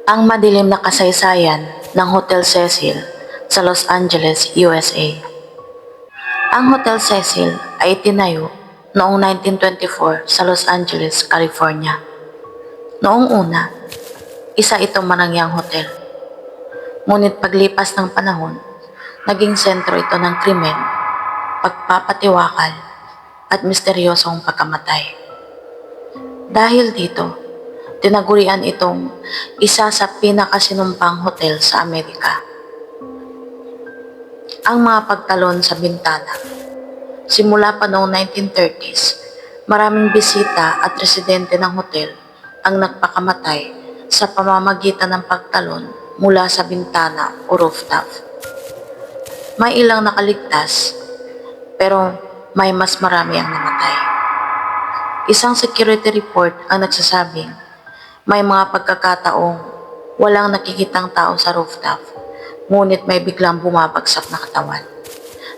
Ang madilim na kasaysayan ng Hotel Cecil sa Los Angeles, USA. Ang Hotel Cecil ay itinayo noong 1924 sa Los Angeles, California. Noong una, isa itong manangyang hotel. Ngunit paglipas ng panahon, naging sentro ito ng krimen, pagpapatiwakal at misteryosong pagkamatay. Dahil dito, tinagurian itong isa sa pinakasinumpang hotel sa Amerika. Ang mga pagtalon sa bintana. Simula pa noong 1930s, maraming bisita at residente ng hotel ang nagpakamatay sa pamamagitan ng pagtalon mula sa bintana o rooftop. May ilang nakaligtas, pero may mas marami ang namatay. Isang security report ang nagsasabing may mga pagkakataong walang nakikitang tao sa rooftop, ngunit may biglang bumabagsak na katawan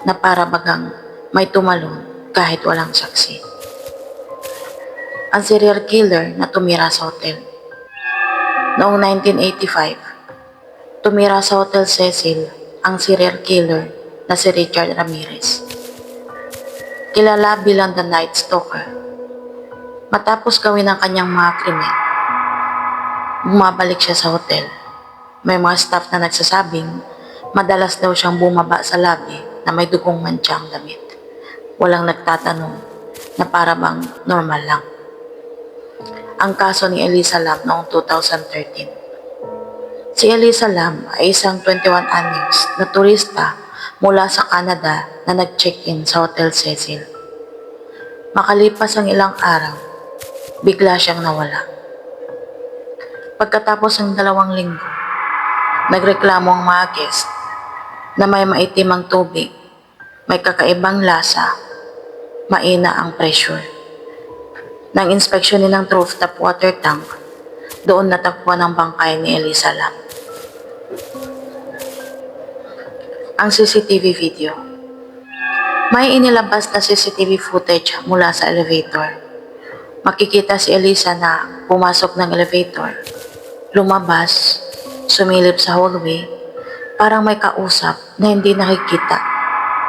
na para bagang may tumalon kahit walang saksi. Ang serial killer na tumira sa hotel. Noong 1985, tumira sa Hotel Cecil ang serial killer na si Richard Ramirez. Kilala bilang The Night Stalker. Matapos gawin ang kanyang mga krimen, bumabalik siya sa hotel. May mga staff na nagsasabing madalas daw siyang bumaba sa lobby na may dugong mantsang damit. Walang nagtatanong na para bang normal lang. Ang kaso ni Elisa Lam noong 2013. Si Elisa Lam ay isang 21 anyos na turista mula sa Canada na nag-check-in sa Hotel Cecil. Makalipas ang ilang araw, bigla siyang nawala. Pagkatapos ng 2 linggo, nagreklamo ang mga guest na may maitim ang tubig, may kakaibang lasa, maina ang pressure. Nang inspeksyonin ng rooftop water tank, doon natagpuan ang bangkay ni Elisa Lam. Ang CCTV video. May inilabas na CCTV footage mula sa elevator. Makikita si Elisa na pumasok ng elevator, lumabas, sumilip sa hallway, parang may kausap na hindi nakikita,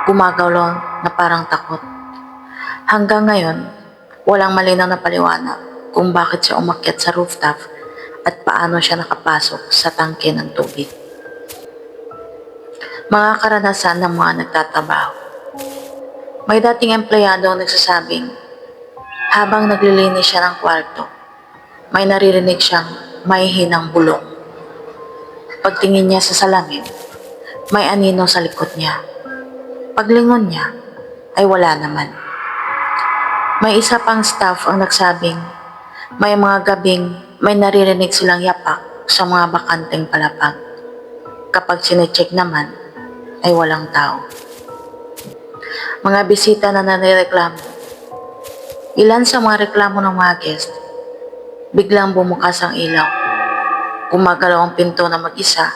gumagalaw na parang takot. Hanggang ngayon, walang malinaw na paliwanag kung bakit siya umakyat sa rooftop at paano siya nakapasok sa tangke ng tubig. Mga karanasan ng mga nagtatrabaho. May dating empleyado ang nagsasabing habang naglilinis siya ng kwarto, may naririnig siyang may hinang bulong. Pagtingin niya sa salamin, may anino sa likod niya. Paglingon niya, ay wala naman. May isa pang staff ang nagsabing may mga gabing may naririnig silang yapak sa mga bakanteng palapag. Kapag sinecheck naman, ay walang tao. Mga bisita na nanireklamo. Ilan sa mga reklamo ng mga guest, biglang bumukas ang ilaw. Gumagalaw ang pinto na mag-isa,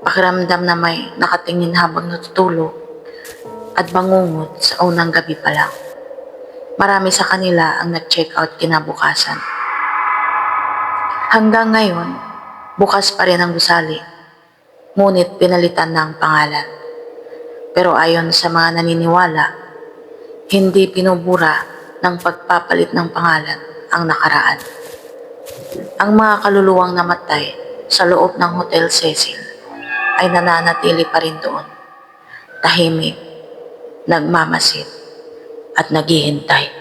pakiramdam na may nakatingin habang natutulog, at bangungot sa unang gabi pa lang. Marami sa kanila ang nag-check out kinabukasan. Hanggang ngayon, bukas pa rin ang gusali, ngunit pinalitan ng pangalan. Pero ayon sa mga naniniwala, hindi pinubura ng pagpapalit ng pangalan ang nakaraan. Ang mga kaluluwang namatay sa loob ng Hotel Cecil ay nananatili pa rin doon, tahimik, nagmamasid at naghihintay.